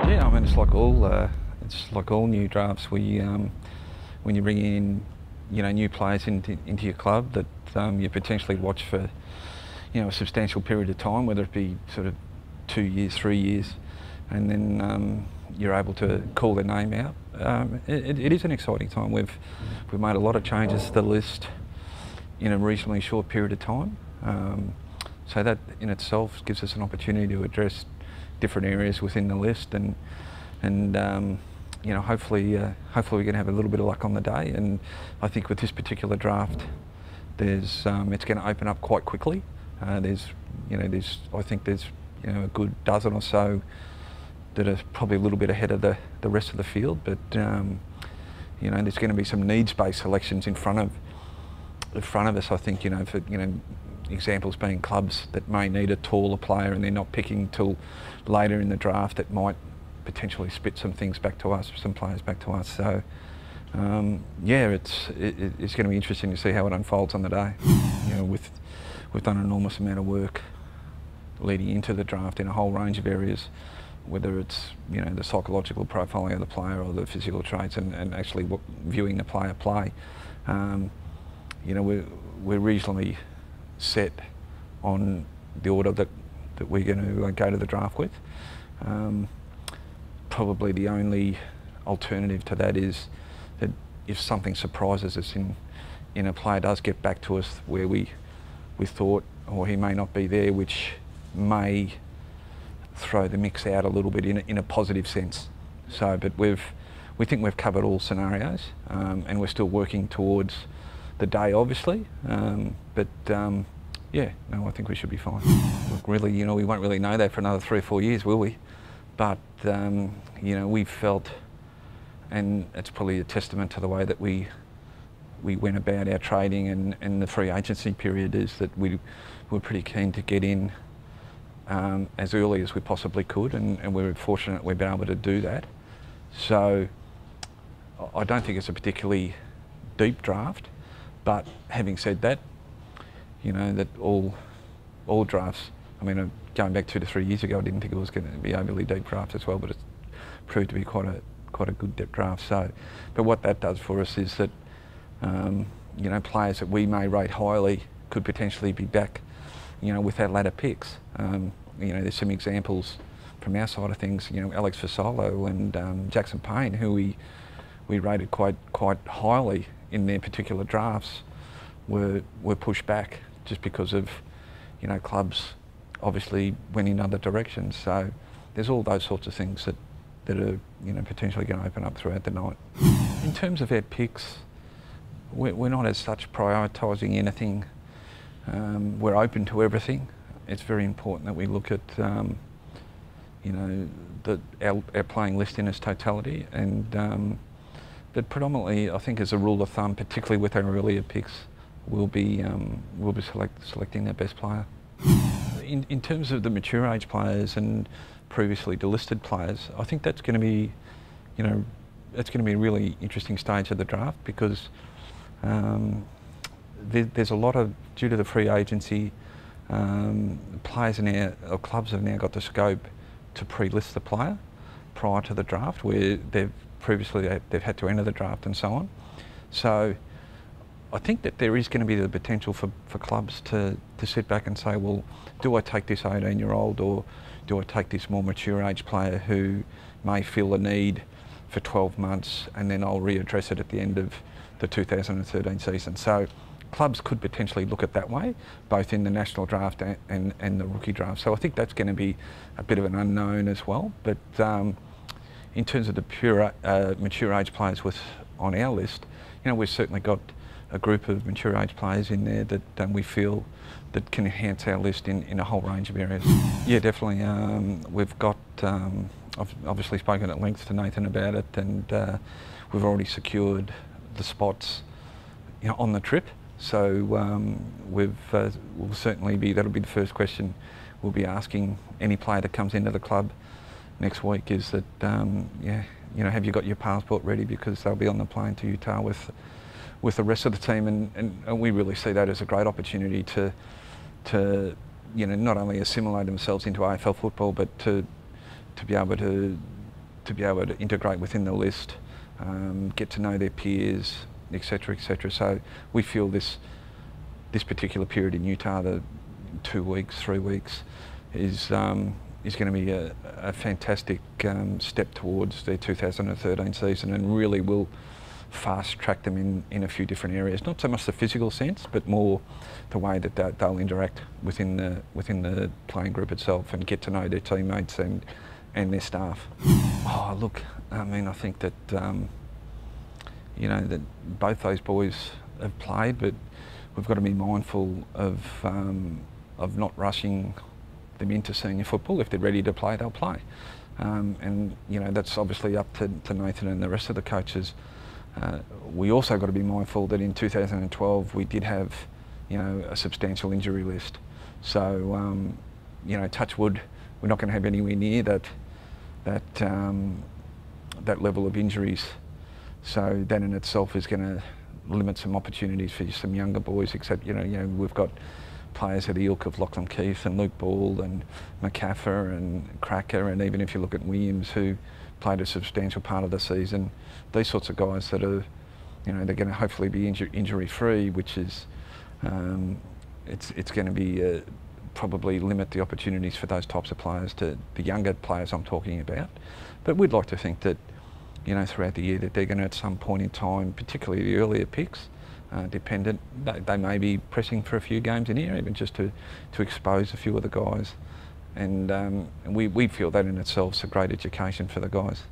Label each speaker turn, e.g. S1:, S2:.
S1: Yeah, I mean, it's like all new drafts. When you bring in, new players into your club that you potentially watch for, a substantial period of time, whether it be sort of 2 years, 3 years, and then you're able to call their name out. It is an exciting time. We've made a lot of changes to the list in a reasonably short period of time. So that in itself gives us an opportunity to address different areas within the list, and hopefully we're going to have a little bit of luck on the day. And I think with this particular draft, it's going to open up quite quickly. There's a good dozen or so that are probably a little bit ahead of the rest of the field, but there's going to be some needs-based selections in front of us. I think for examples being clubs that may need a taller player and they're not picking till later in the draft, that might potentially spit some things back to us, some players back to us. So it's going to be interesting to see how it unfolds on the day. We've done an enormous amount of work leading into the draft in a whole range of areas, whether it's the psychological profiling of the player or the physical traits, and actually viewing the player play. We're reasonably set on the order that we're going to go to the draft with. Probably the only alternative to that is that if something surprises us in a player does get back to us where we thought, or he may not be there, which may throw the mix out a little bit in a positive sense. So, but we think we've covered all scenarios, and we're still working towards the day, obviously. I think we should be fine. Look, really, we won't really know that for another 3 or 4 years, will we? But we felt, and it's probably a testament to the way that we went about our trading and the free agency period, is that we were pretty keen to get in as early as we possibly could, and we were fortunate we've been able to do that. So I don't think it's a particularly deep draft, but having said that, that all drafts, I mean, going back 2 to 3 years ago, I didn't think it was going to be overly deep draft as well, but it's proved to be quite a good depth draft. So, but what that does for us is that players that we may rate highly could potentially be back, with our latter picks. There's some examples from our side of things. Alex Fasolo and Jackson Payne, who we rated quite highly in their particular drafts, were pushed back just because of clubs obviously went in other directions. So there's all those sorts of things that are potentially going to open up throughout the night. In terms of our picks, we're not as such prioritising anything. We're open to everything. It's very important that we look at our playing list in its totality, and but predominantly, I think as a rule of thumb, particularly with our earlier picks, we'll be selecting their best player. In terms of the mature age players and previously delisted players, I think that's going to be, that's going to be a really interesting stage of the draft, because there's a lot of, due to the free agency, players or clubs have now got the scope to pre-list the player prior to the draft, where they've had to enter the draft and so on. So I think that there is going to be the potential for clubs to sit back and say, well, do I take this 18-year-old, or do I take this more mature age player who may feel a need for 12 months, and then I'll readdress it at the end of the 2013 season. So clubs could potentially look at that way, both in the national draft and the rookie draft. So I think that's going to be a bit of an unknown as well. But in terms of the mature age players on our list, we've certainly got a group of mature age players in there that we feel that can enhance our list in a whole range of areas. Yeah, definitely. We've got, I've obviously spoken at length to Nathan about it, and we've already secured the spots on the trip. So we'll certainly that'll be the first question we'll be asking any player that comes into the club next week, is that, have you got your passport ready, because they'll be on the plane to Utah with the rest of the team, and we really see that as a great opportunity to you know, not only assimilate themselves into AFL football, but to be able to integrate within the list, get to know their peers, etc., etc. So we feel this particular period in Utah, the 2 weeks, 3 weeks, is going to be a fantastic step towards their 2013 season, and really will fast track them in a few different areas. Not so much the physical sense, but more the way that they'll interact within the playing group itself and get to know their teammates and their staff. Oh, look, I mean, I think that you know, that both those boys have played, but we've got to be mindful of not rushing them into senior football. If they're ready to play, they'll play. And you know, that's obviously up to Nathan and the rest of the coaches. We also got to be mindful that in 2012 we did have, you know, a substantial injury list. So you know, touch wood, we're not going to have anywhere near that level of injuries. So that in itself is going to limit some opportunities for some younger boys. Except you know we've got players at the ilk of Lachlan Keith and Luke Ball and McCaffer and Cracker, and even if you look at Williams, who played a substantial part of the season, these sorts of guys that are, you know, they're going to hopefully be injury free, which is it's going to be probably limit the opportunities for those types of players, to the younger players I'm talking about. But we'd like to think that, you know, throughout the year that they're going to at some point in time, particularly the earlier picks, dependent, they may be pressing for a few games in here, even just to expose a few of the guys. And we feel that in itself is a great education for the guys.